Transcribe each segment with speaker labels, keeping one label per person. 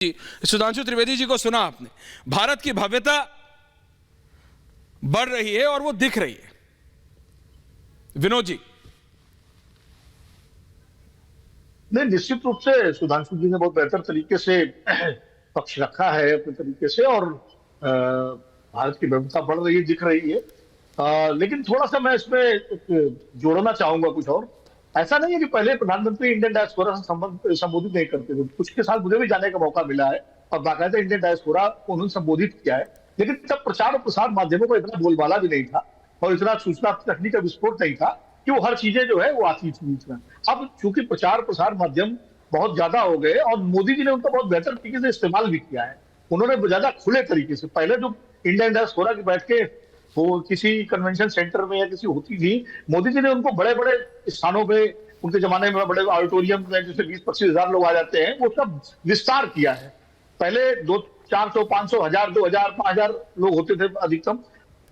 Speaker 1: जी, सुधांशु त्रिवेदी जी को सुना आपने। भारत की भव्यता बढ़ रही है और वो दिख रही है। विनोद जी।
Speaker 2: नहीं, निश्चित रूप से सुधांशु जी ने बहुत बेहतर तरीके से पक्ष रखा है अपने तरीके से। और भारत की भव्यता बढ़ रही है, दिख रही है। लेकिन थोड़ा सा मैं इसमें जोड़ना चाहूंगा कुछ और। ऐसा नहीं है कि पहले प्रधानमंत्री इंडियन डायस्पोरा से संबोधित नहीं करते थे। कुछ के साथ मुझे भी जाने का मौका मिला है और बाकायदा इंडियन डायस्पोरा को उन्होंने संबोधित किया है। लेकिन तब प्रचार और प्रसार माध्यमों का इतना बोलबाला भी नहीं था और इतना सूचना तकनीक का विस्फोट नहीं था कि वो हर चीजें जो है वो आती थी बीच में। अब चूंकि प्रचार प्रसार माध्यम बहुत ज्यादा हो गए और मोदी जी ने उनका बहुत बेहतर तरीके से इस्तेमाल भी किया है। उन्होंने ज्यादा खुले तरीके से, पहले जो इंडियन डायस्पोरा की बैठकें वो किसी कन्वेंशन सेंटर में या किसी होती थी, मोदी जी ने उनको बड़े बड़े स्थानों पे, उनके जमाने में बड़े ऑडिटोरियम में जिससे 20-25 हजार लोग आ जाते हैं, वो सब विस्तार किया है। पहले 400, 500, 1000, 2000, 5000 लोग होते थे अधिकतम।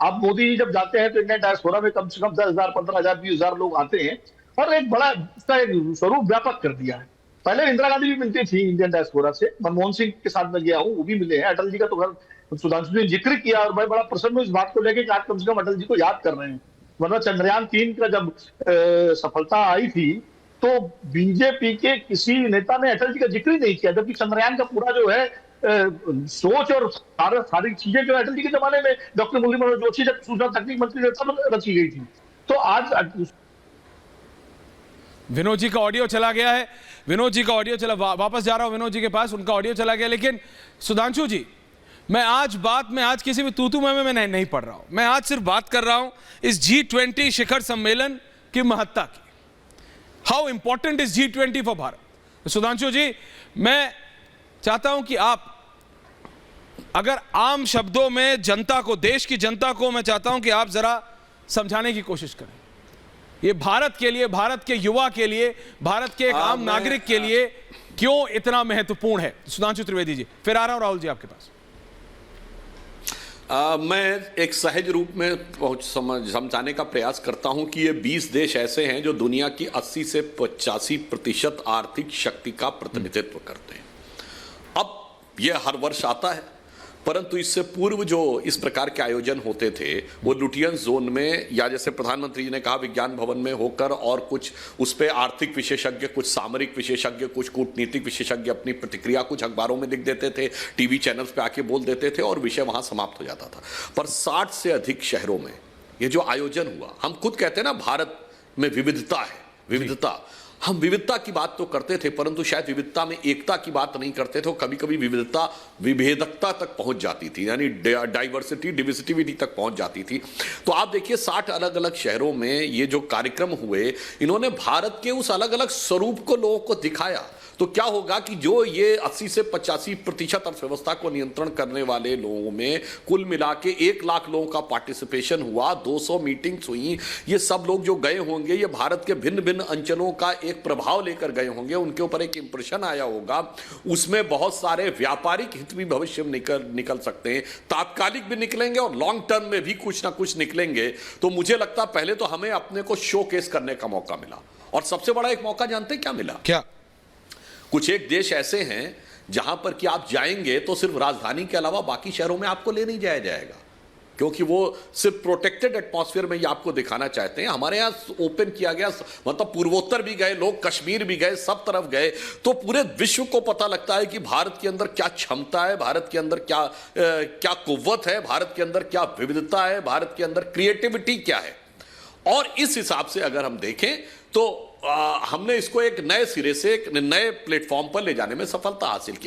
Speaker 2: अब मोदी जी जब जाते हैं तो इंडियन डायस्पोरा में कम से कम 10,000, 15,000, 20,000 लोग आते हैं और एक बड़ा इसका एक स्वरूप व्यापक कर दिया है। पहले इंदिरा गांधी भी मिलती थी इंडियन डायस्पोरा से, मनमोहन सिंह के साथ मैं गया हूँ, वो भी मिले हैं। अटल जी का तो घर सुधांशु ने जिक्र किया और मैं बड़ा प्रसन्न हूँ इस बात को लेकर कि आज कम से कम अटल जी को याद कर रहे हैं। वरना चंद्रयान 3 का जब सफलता आई थी तो बीजेपी के किसी नेता ने अटल जी का जिक्र ही नहीं किया, जबकि चंद्रयान का पूरा जो है सोच और सारी चीजें जो अटल जी के जमाने में डॉक्टर मुरली मनोहर जोशी जब सूचना तकनीक मंत्री थे तब रची गई थी। तो आज
Speaker 1: विनोद जी का ऑडियो चला गया है। विनोद जी का ऑडियो चला, वापस जा रहा हूं विनोद जी के पास, उनका ऑडियो चला गया। लेकिन सुधांशु जी, मैं आज किसी भी तूतू में नहीं पढ़ रहा हूं। मैं आज सिर्फ बात कर रहा हूं इस G20 शिखर सम्मेलन की महत्ता की। How important is G20 for Bharat. Sudhanshu ji, मैं चाहता हूं कि आप अगर आम शब्दों में जनता को, देश की जनता को मैं चाहता हूं कि आप जरा समझाने की कोशिश करें। ये भारत के लिए, भारत के युवा के लिए, भारत के एक आम नागरिक के लिए क्यों इतना महत्वपूर्ण है। सुधांशु त्रिवेदी जी, फिर आ रहा हूं राहुल जी आपके पास।
Speaker 3: मैं एक सहज रूप में समझाने का प्रयास करता हूं कि ये 20 देश ऐसे हैं जो दुनिया की 80 से 85% आर्थिक शक्ति का प्रतिनिधित्व करते हैं। अब यह हर वर्ष आता है, परंतु इससे पूर्व जो इस प्रकार के आयोजन होते थे वो लुटियन जोन में, या जैसे प्रधानमंत्री जी ने कहा विज्ञान भवन में होकर, और कुछ उस पर आर्थिक विशेषज्ञ, कुछ सामरिक विशेषज्ञ, कुछ कूटनीतिक विशेषज्ञ अपनी प्रतिक्रिया कुछ अखबारों में लिख देते थे, टीवी चैनल्स पे आके बोल देते थे और विषय वहां समाप्त हो जाता था। पर 60 से अधिक शहरों में ये जो आयोजन हुआ, हम खुद कहते हैं ना भारत में विविधता है, विविधता, हम विविधता की बात तो करते थे परंतु शायद विविधता में एकता की बात नहीं करते थे। कभी कभी विविधता विभेदकता तक पहुंच जाती थी, यानी डाइवर्सिटी, डिविसिटिविटी तक पहुंच जाती थी। तो आप देखिए 60 अलग अलग शहरों में ये जो कार्यक्रम हुए, इन्होंने भारत के उस अलग अलग स्वरूप को लोगों को दिखाया। तो क्या होगा कि जो ये 80 से 85% अर्थव्यवस्था को नियंत्रण करने वाले लोगों में कुल मिला के 1 लाख लोगों का पार्टिसिपेशन हुआ, 200 मीटिंग्स हुई। ये सब लोग जो गए होंगे ये भारत के भिन्न भिन्न अंचलों का एक प्रभाव लेकर गए होंगे, उनके ऊपर एक इंप्रेशन आया होगा। उसमें बहुत सारे व्यापारिक हित भी भविष्य में निकल सकते हैं, तात्कालिक भी निकलेंगे और लॉन्ग टर्म में भी कुछ ना कुछ निकलेंगे। तो मुझे लगता पहले तो हमें अपने को शोकेस करने का मौका मिला, और सबसे बड़ा एक मौका जानते क्या मिला?
Speaker 1: क्या?
Speaker 3: कुछ एक देश ऐसे हैं जहां पर कि आप जाएंगे तो सिर्फ राजधानी के अलावा बाकी शहरों में आपको ले नहीं जाया जाएगा, क्योंकि वो सिर्फ प्रोटेक्टेड एटमॉस्फेयर में ये आपको दिखाना चाहते हैं। हमारे यहाँ ओपन किया गया, मतलब पूर्वोत्तर भी गए लोग, कश्मीर भी गए, सब तरफ गए, तो पूरे विश्व को पता लगता है कि भारत के अंदर क्या क्षमता है, भारत के अंदर क्या कुव्वत है, भारत के अंदर क्या विविधता है, भारत के अंदर क्रिएटिविटी क्या है। और इस हिसाब से अगर हम देखें तो हमने इसको एक नए सिरे से, एक नए प्लेटफॉर्म पर ले जाने में सफलता हासिल की।